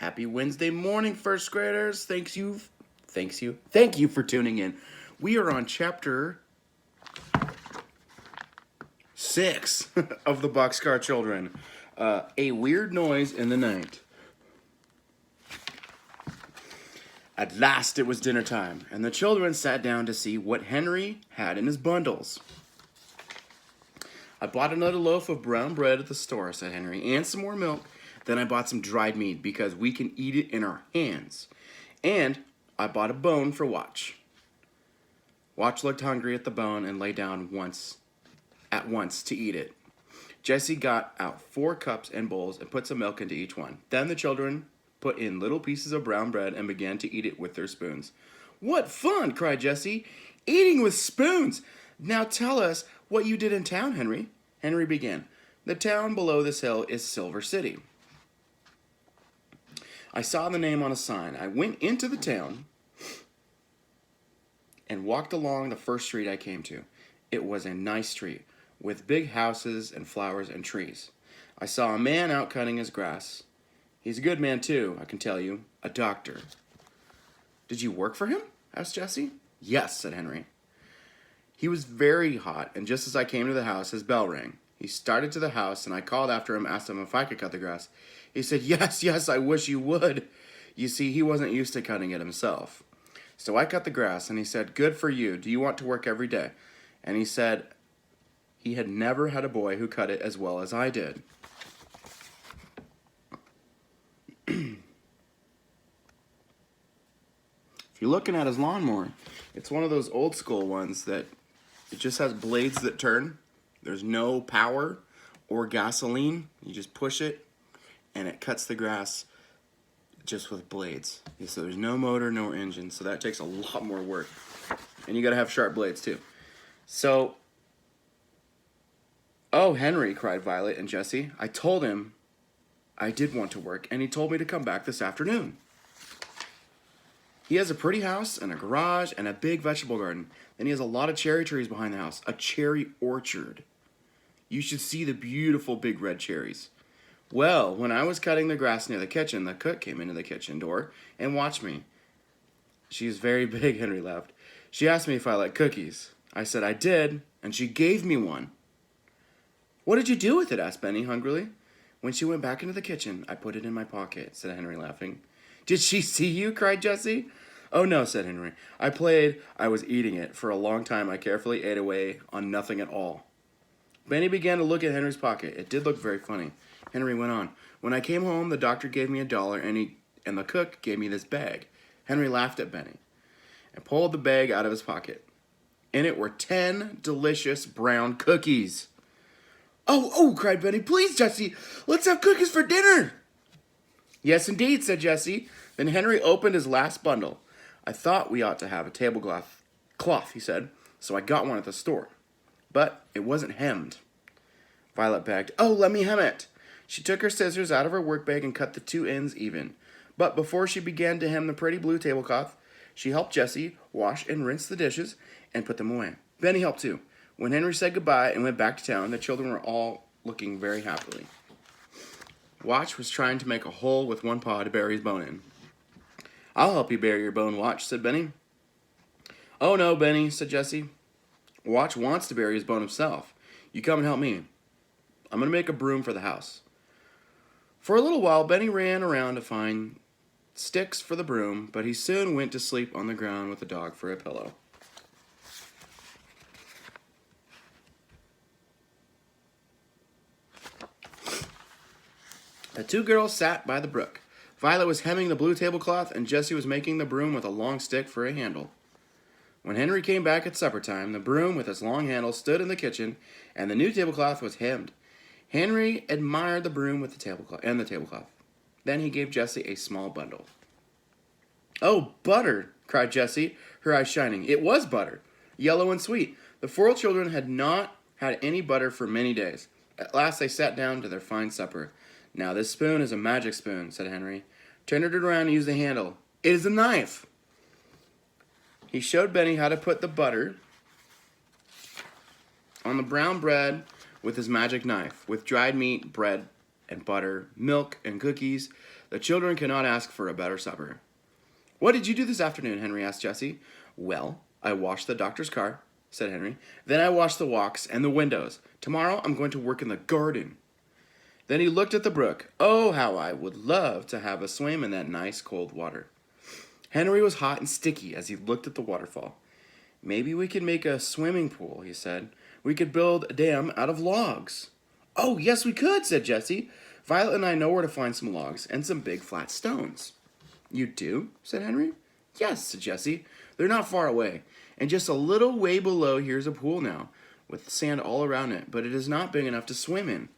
Happy Wednesday morning, first graders. Thank you for tuning in. We are on chapter 6 of the Boxcar Children. A weird noise in the night. At last it was dinner time, and the children sat down to see what Henry had in his bundles. I bought another loaf of brown bread at the store, said Henry, and some more milk. Then I bought some dried meat because we can eat it in our hands. And I bought a bone for Watch. Watch looked hungry at the bone and lay down at once to eat it. Jessie got out 4 cups and bowls and put some milk into each one. Then the children put in little pieces of brown bread and began to eat it with their spoons. What fun, cried Jessie. Eating with spoons. Now tell us what you did in town, Henry. Henry began. The town below this hill is Silver City. I saw the name on a sign. I went into the town and walked along the first street I came to. It was a nice street with big houses and flowers and trees. I saw a man out cutting his grass. He's a good man too, I can tell you, a doctor. Did you work for him? Asked Jessie. Yes, said Henry. He was very hot, and just as I came to the house, his bell rang. He started to the house, and I called after him, asked him if I could cut the grass. He said, yes, I wish you would. You see, he wasn't used to cutting it himself. So I cut the grass, and he said, good for you. Do you want to work every day? And he said he had never had a boy who cut it as well as I did. If you're looking at his lawnmower, it's one of those old school ones that it just has blades that turn. There's no power or gasoline. You just push it, and it cuts the grass just with blades. So there's no motor, no engine, so that takes a lot more work. And you gotta have sharp blades too. So, oh, Henry, cried Violet and Jessie. I told him I did want to work, and he told me to come back this afternoon. He has a pretty house and a garage and a big vegetable garden. Then he has a lot of cherry trees behind the house, a cherry orchard. You should see the beautiful big red cherries. Well, when I was cutting the grass near the kitchen, the cook came into the kitchen door and watched me. She is very big, Henry laughed. She asked me if I like cookies. I said I did, and she gave me one. What did you do with it? Asked Benny hungrily. When she went back into the kitchen, I put it in my pocket, said Henry, laughing. Did she see you? Cried Jessie. Oh, no, said Henry. I played I was eating it. For a long time, I carefully ate away on nothing at all. Benny began to look at Henry's pocket. It did look very funny. Henry went on. When I came home, the doctor gave me $1, and the cook gave me this bag. Henry laughed at Benny and pulled the bag out of his pocket. In it were 10 delicious brown cookies. Oh, cried Benny. Please, Jessie, let's have cookies for dinner. Yes, indeed, said Jessie. Then Henry opened his last bundle. I thought we ought to have a tablecloth, he said, so I got one at the store. But it wasn't hemmed. Violet begged, oh, let me hem it. She took her scissors out of her work bag and cut the 2 ends even. But before she began to hem the pretty blue tablecloth, she helped Jessie wash and rinse the dishes and put them away. Benny helped too. When Henry said goodbye and went back to town, the children were all looking very happily. Watch was trying to make a hole with one paw to bury his bone in. I'll help you bury your bone, Watch, said Benny. Oh, no, Benny, said Jessie. Watch wants to bury his bone himself. You come and help me. I'm going to make a broom for the house. For a little while, Benny ran around to find sticks for the broom, but he soon went to sleep on the ground with the dog for a pillow. The 2 girls sat by the brook. Violet was hemming the blue tablecloth, and Jessie was making the broom with a long stick for a handle. When Henry came back at supper time, the broom with its long handle stood in the kitchen, and the new tablecloth was hemmed. Henry admired the broom with the tablecloth. Then he gave Jessie a small bundle. Oh, butter, cried Jessie, her eyes shining. It was butter, yellow and sweet. The 4 children had not had any butter for many days. At last they sat down to their fine supper. Now this spoon is a magic spoon, said Henry. Turn it around and use the handle. It is a knife. He showed Benny how to put the butter on the brown bread with his magic knife. With dried meat, bread, and butter, milk, and cookies, The children cannot ask for a better supper. What did you do this afternoon? Henry asked Jessie. Well, I washed the doctor's car, said Henry. Then I washed the walks and the windows. Tomorrow I'm going to work in the garden. Then he looked at the brook. Oh, how I would love to have a swim in that nice cold water. Henry was hot and sticky as he looked at the waterfall. Maybe we could make a swimming pool, he said. We could build a dam out of logs. Oh, yes, we could, said Jessie. Violet and I know where to find some logs and some big flat stones. You do? Said Henry. Yes, said Jessie. They're not far away. And just a little way below here's a pool now, with sand all around it, but it is not big enough to swim in.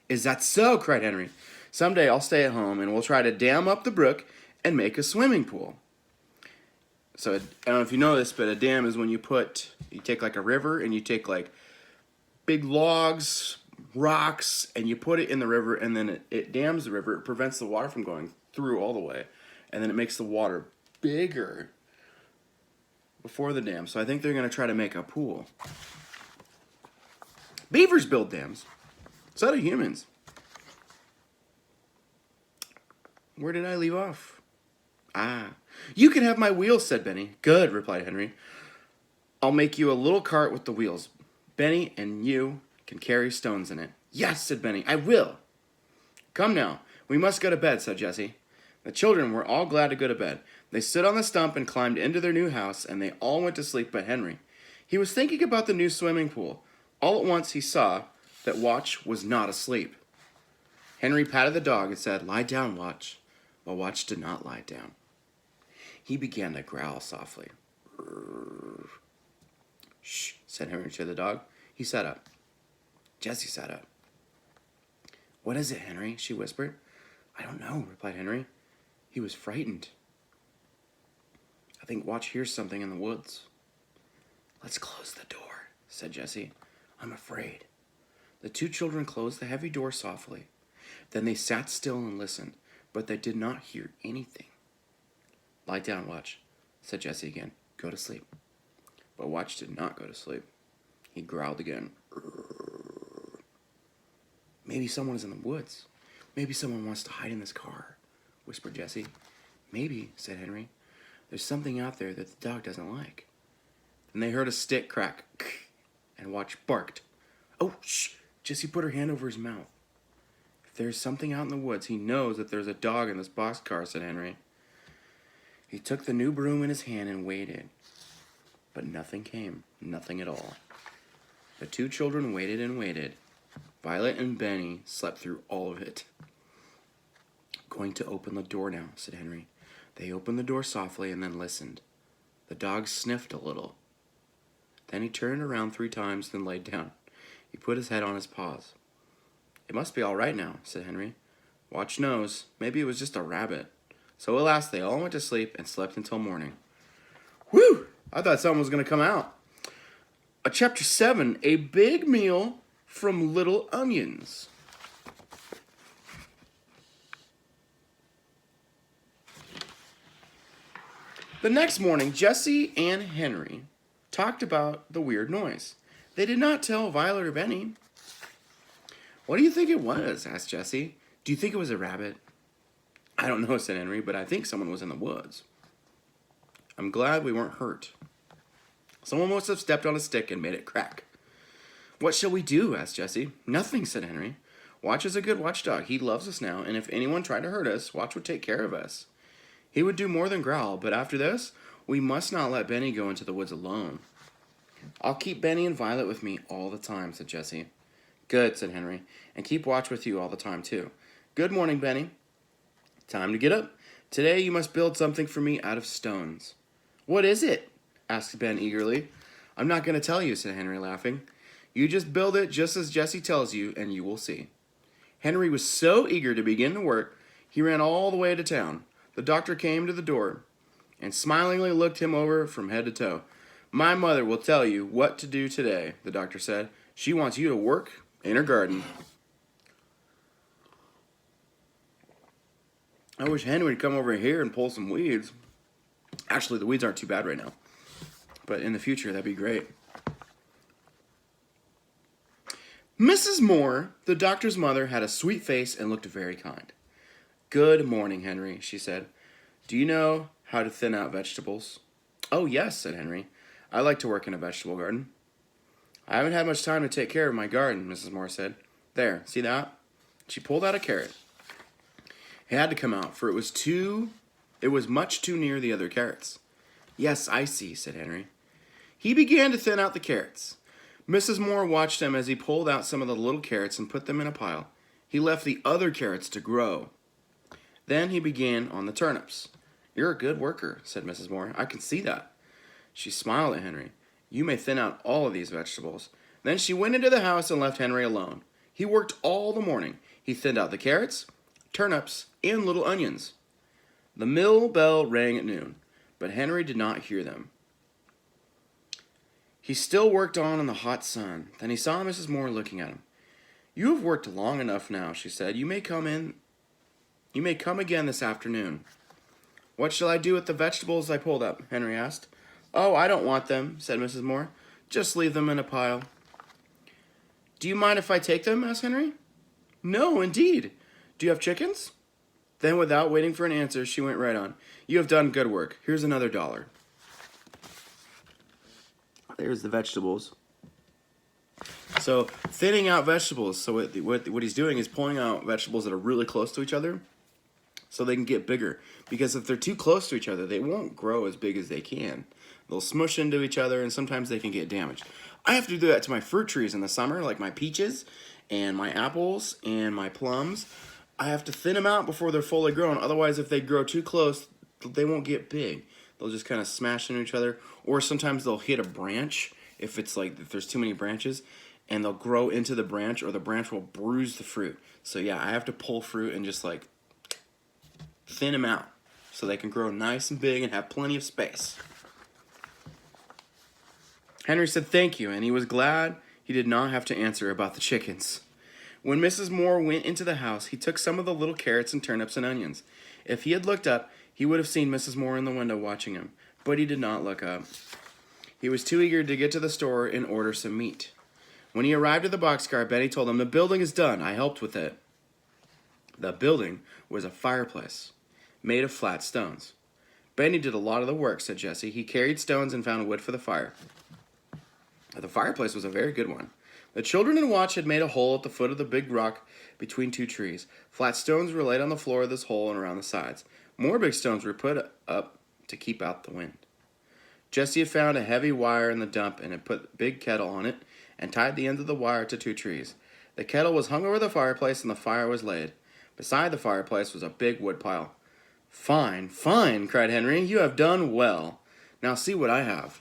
Is that so? Cried Henry. Someday I'll stay at home and we'll try to dam up the brook and make a swimming pool. So I don't know if you know this, but a dam is when you take like a river and you take like big logs, rocks, and you put it in the river, and then it dams the river. It prevents the water from going through all the way, and then it makes the water bigger before the dam. So I think they're going to try to make a pool. Beavers build dams. So do humans. Where did I leave off? You can have my wheels, said Benny. Good, replied Henry. I'll make you a little cart with the wheels. Benny and you can carry stones in it. Yes, said Benny, I will. Come now, we must go to bed, said Jessie. The children were all glad to go to bed. They stood on the stump and climbed into their new house, and they all went to sleep but Henry. He was thinking about the new swimming pool. All at once he saw that Watch was not asleep. Henry patted the dog and said, Lie down, Watch. But Watch did not lie down. He began to growl softly. Shh, said Henry to the dog. He sat up. Jessie sat up. What is it, Henry? She whispered. I don't know, replied Henry. He was frightened. I think Watch hears something in the woods. Let's close the door, said Jessie. I'm afraid. The two children closed the heavy door softly. Then they sat still and listened, but they did not hear anything. Lie down, Watch, said Jessie again. Go to sleep. But Watch did not go to sleep. He growled again. Maybe someone is in the woods. Maybe someone wants to hide in this car, whispered Jessie. Maybe, said Henry. There's something out there that the dog doesn't like. Then they heard a stick crack, and Watch barked. Oh, shh! Jessie put her hand over his mouth. If there's something out in the woods, he knows that there's a dog in this boxcar, said Henry. He took the new broom in his hand and waited. But nothing came, nothing at all. The two children waited and waited. Violet and Benny slept through all of it. Going to open the door now, said Henry. They opened the door softly and then listened. The dog sniffed a little. Then he turned around 3 times, then laid down. He put his head on his paws. It must be all right now, said Henry. Watch knows. Maybe it was just a rabbit. So at last they all went to sleep and slept until morning. Whew! I thought something was going to come out. Chapter 7, A Big Meal from Little Onions. The next morning, Jessie and Henry talked about the weird noise. They did not tell Violet or Benny. What do you think it was? Asked Jessie. Do you think it was a rabbit? I don't know, said Henry, but I think someone was in the woods. I'm glad we weren't hurt. Someone must have stepped on a stick and made it crack. What shall we do? Asked Jessie. Nothing, said Henry. Watch is a good watchdog. He loves us now, and if anyone tried to hurt us, Watch would take care of us. He would do more than growl, but after this, we must not let Benny go into the woods alone. I'll keep Benny and Violet with me all the time, said Jessie. Good, said Henry, and keep Watch with you all the time, too. Good morning, Benny. Time to get up. Today you must build something for me out of stones. What is it? Asked Ben eagerly. I'm not going to tell you, said Henry, laughing. You just build it just as Jessie tells you, and you will see. Henry was so eager to begin to work, he ran all the way to town. The doctor came to the door and smilingly looked him over from head to toe. My mother will tell you what to do today, the doctor said. She wants you to work in her garden. I wish Henry would come over here and pull some weeds. Actually, the weeds aren't too bad right now. But in the future, that'd be great. Mrs. Moore, the doctor's mother, had a sweet face and looked very kind. "Good morning, Henry," she said. "Do you know how to thin out vegetables?" "Oh, yes," said Henry. "I like to work in a vegetable garden." "I haven't had much time to take care of my garden," Mrs. Moore said. "There, see that?" She pulled out a carrot. It had to come out, for it was much too near the other carrots. "Yes, I see," said Henry. He began to thin out the carrots. Mrs. Moore watched him as he pulled out some of the little carrots and put them in a pile. He left the other carrots to grow. Then he began on the turnips. "You're a good worker," said Mrs. Moore. "I can see that." She smiled at Henry. "You may thin out all of these vegetables." Then she went into the house and left Henry alone. He worked all the morning. He thinned out the carrots, turnips, and little onions. The mill bell rang at noon, but Henry did not hear them. He still worked on in the hot sun. Then he saw Mrs. Moore looking at him. "You have worked long enough now," she said. You may come again this afternoon." "What shall I do with the vegetables I pulled up?" Henry asked. "Oh, I don't want them," said Mrs. Moore. "Just leave them in a pile." "Do you mind if I take them?" asked Henry. "No, indeed. Do you have chickens?" Then, without waiting for an answer, she went right on. "You have done good work. Here's another $1. There's the vegetables. So, thinning out vegetables. So, what he's doing is pulling out vegetables that are really close to each other so they can get bigger. Because if they're too close to each other, they won't grow as big as they can. They'll smush into each other, and sometimes they can get damaged. I have to do that to my fruit trees in the summer, like my peaches and my apples and my plums. I have to thin them out before they're fully grown. Otherwise, if they grow too close, they won't get big. They'll just kind of smash into each other. Or sometimes they'll hit a branch if there's too many branches, and they'll grow into the branch, or the branch will bruise the fruit. So yeah, I have to pull fruit and just like thin them out so they can grow nice and big and have plenty of space. Henry said thank you, and he was glad he did not have to answer about the chickens. When Mrs. Moore went into the house, he took some of the little carrots and turnips and onions. If he had looked up, he would have seen Mrs. Moore in the window watching him, but he did not look up. He was too eager to get to the store and order some meat. When he arrived at the boxcar, Benny told him, "The building is done. I helped with it." The building was a fireplace made of flat stones. "Benny did a lot of the work," said Jesse. "He carried stones and found wood for the fire." The fireplace was a very good one. The children in Watch had made a hole at the foot of the big rock between two trees. Flat stones were laid on the floor of this hole and around the sides. More big stones were put up to keep out the wind. Jesse had found a heavy wire in the dump and had put a big kettle on it and tied the ends of the wire to two trees. The kettle was hung over the fireplace and the fire was laid. Beside the fireplace was a big wood pile. "Fine, fine," cried Henry. "You have done well. Now see what I have."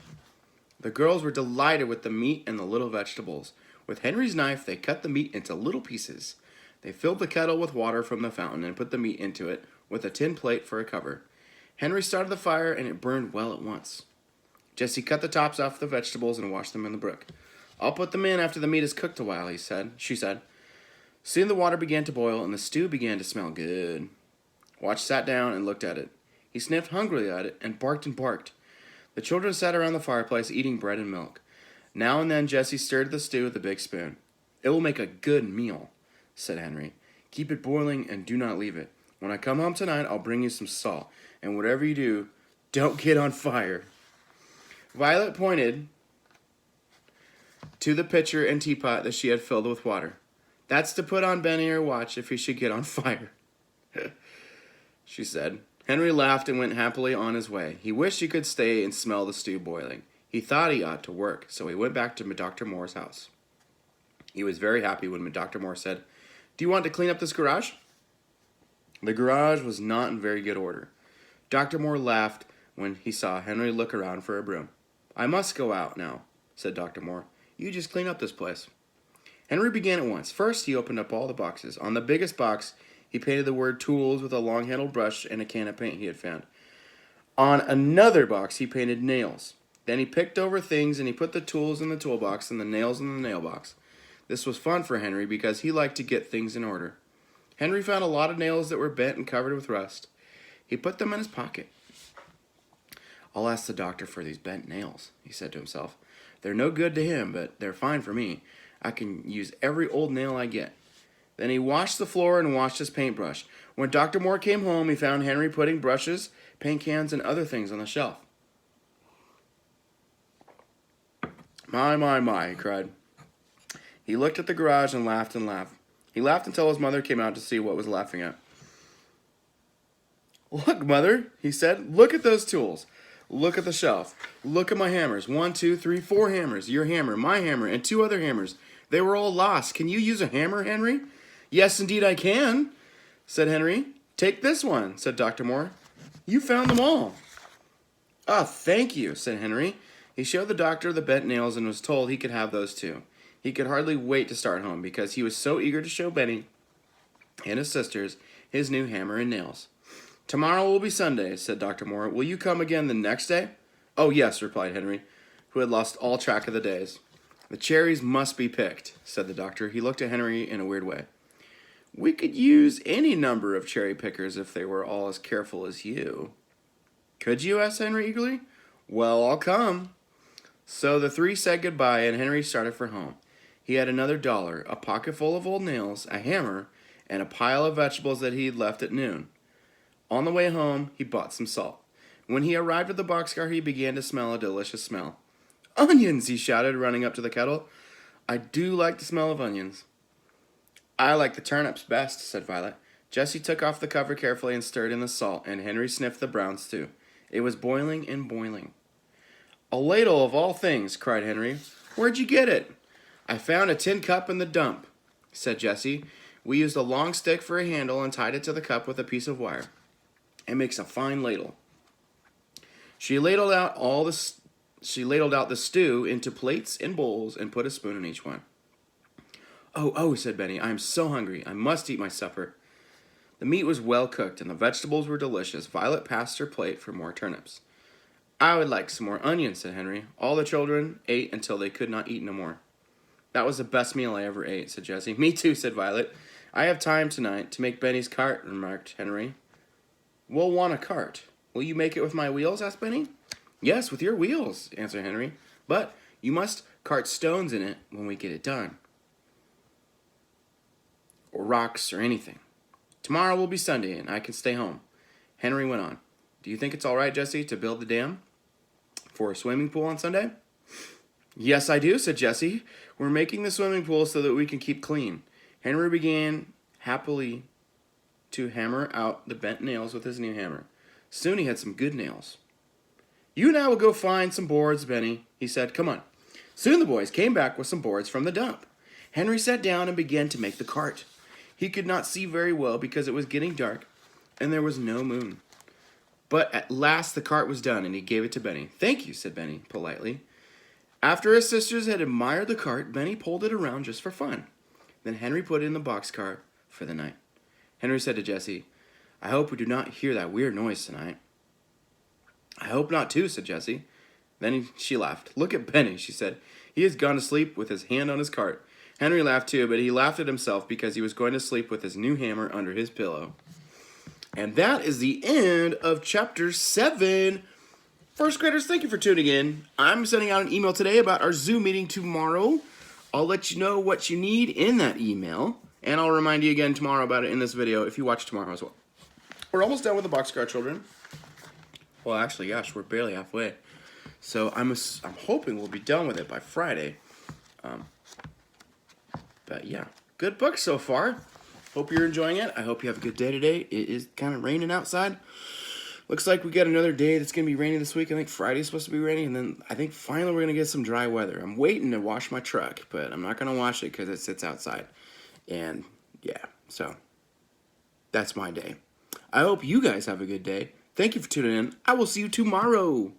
The girls were delighted with the meat and the little vegetables. With Henry's knife, they cut the meat into little pieces. They filled the kettle with water from the fountain and put the meat into it with a tin plate for a cover. Henry started the fire and it burned well at once. Jesse cut the tops off the vegetables and washed them in the brook. "I'll put them in after the meat is cooked a while," she said. Soon the water began to boil and the stew began to smell good. Watch sat down and looked at it. He sniffed hungrily at it and barked and barked. The children sat around the fireplace eating bread and milk. Now and then Jesse stirred the stew with a big spoon. "It will make a good meal," said Henry. "Keep it boiling and do not leave it. When I come home tonight, I'll bring you some salt. And whatever you do, don't get on fire." Violet pointed to the pitcher and teapot that she had filled with water. "That's to put on Benny or Watch if he should get on fire," she said. Henry laughed and went happily on his way. He wished he could stay and smell the stew boiling. He thought he ought to work, so he went back to Dr. Moore's house. He was very happy when Dr. Moore said, "Do you want to clean up this garage?" The garage was not in very good order. Dr. Moore laughed when he saw Henry look around for a broom. "I must go out now," said Dr. Moore. "You just clean up this place." Henry began at once. First, he opened up all the boxes. On the biggest box, he painted the word tools with a long-handled brush and a can of paint he had found. On another box, he painted nails. Then he picked over things and he put the tools in the toolbox and the nails in the nail box. This was fun for Henry because he liked to get things in order. Henry found a lot of nails that were bent and covered with rust. He put them in his pocket. "I'll ask the doctor for these bent nails," he said to himself. "They're no good to him, but they're fine for me. I can use every old nail I get." Then he washed the floor and washed his paintbrush. When Dr. Moore came home, he found Henry putting brushes, paint cans, and other things on the shelf. My, he cried. He looked at the garage and laughed and laughed. He laughed until his mother came out to see what was laughing at. Look, Mother, he said, look at those tools. Look at the shelf. Look at my hammers. 1, 2, 3, 4 hammers. Your hammer, my hammer, and 2 other hammers. They were all lost. Can you use a hammer, Henry? Yes, indeed I can, said Henry. Take this one, said Dr. Moore. You found them all. Ah, thank you, said Henry. He showed the doctor the bent nails and was told he could have those too. He could hardly wait to start home because he was so eager to show Benny and his sisters his new hammer and nails. Tomorrow will be Sunday, said Dr. Moore. Will you come again the next day? Oh, yes, replied Henry, who had lost all track of the days. The cherries must be picked, said the doctor. He looked at Henry in a weird way. We could use any number of cherry pickers if they were all as careful as you. Could you? Asked Henry eagerly. Well, I'll come. So the three said goodbye, and Henry started for home. He had another $1, a pocket full of old nails, a hammer, and a pile of vegetables that he had left at noon. On the way home, he bought some salt. When he arrived at the boxcar, he began to smell a delicious smell. Onions, he shouted, running up to the kettle. I do like the smell of onions. I like the turnips best, said Violet. Jessie took off the cover carefully and stirred in the salt, and Henry sniffed the brown stew. It was boiling and boiling. A ladle of all things, cried Henry. Where'd you get it? I found a tin cup in the dump, said Jessie. We used a long stick for a handle and tied it to the cup with a piece of wire. It makes a fine ladle. She ladled out the stew into plates and bowls and put a spoon in each one. Oh, said Benny, I am so hungry. I must eat my supper. The meat was well cooked and the vegetables were delicious. Violet passed her plate for more turnips. I would like some more onions, said Henry. All the children ate until they could not eat no more. That was the best meal I ever ate, said Jessie. Me too, said Violet. I have time tonight to make Benny's cart, remarked Henry. We'll want a cart. Will you make it with my wheels, asked Benny. Yes, with your wheels, answered Henry. But you must cart stones in it when we get it done. Or rocks or anything. Tomorrow will be Sunday and I can stay home. Henry went on. Do you think it's all right, Jessie, to build the dam for a swimming pool on Sunday? Yes, I do, said Jessie. We're making the swimming pool so that we can keep clean. Henry began happily to hammer out the bent nails with his new hammer. Soon he had some good nails. You and I will go find some boards, Benny, he said. Come on. Soon the boys came back with some boards from the dump. Henry sat down and began to make the cart. He could not see very well because it was getting dark and there was no moon. But at last the cart was done and he gave it to Benny. Thank you, said Benny politely. After his sisters had admired the cart, Benny pulled it around just for fun. Then Henry put it in the boxcar for the night. Henry said to Jessie, I hope we do not hear that weird noise tonight. I hope not too, said Jessie. Then she laughed. Look at Benny, she said. He has gone to sleep with his hand on his cart. Henry laughed too, but he laughed at himself because he was going to sleep with his new hammer under his pillow. And that is the end of Chapter 7. First graders, thank you for tuning in. I'm sending out an email today about our Zoom meeting tomorrow. I'll let you know what you need in that email. And I'll remind you again tomorrow about it in this video if you watch tomorrow as well. We're almost done with the boxcar, children. Well, actually, gosh, we're barely halfway. So I'm hoping we'll be done with it by Friday. But yeah, good book so far. Hope you're enjoying it. I hope you have a good day today. It is kind of raining outside. Looks like we got another day that's going to be rainy this week. I think Friday's supposed to be rainy, and then I think finally we're going to get some dry weather. I'm waiting to wash my truck, but I'm not going to wash it because it sits outside. And yeah, so that's my day. I hope you guys have a good day. Thank you for tuning in. I will see you tomorrow.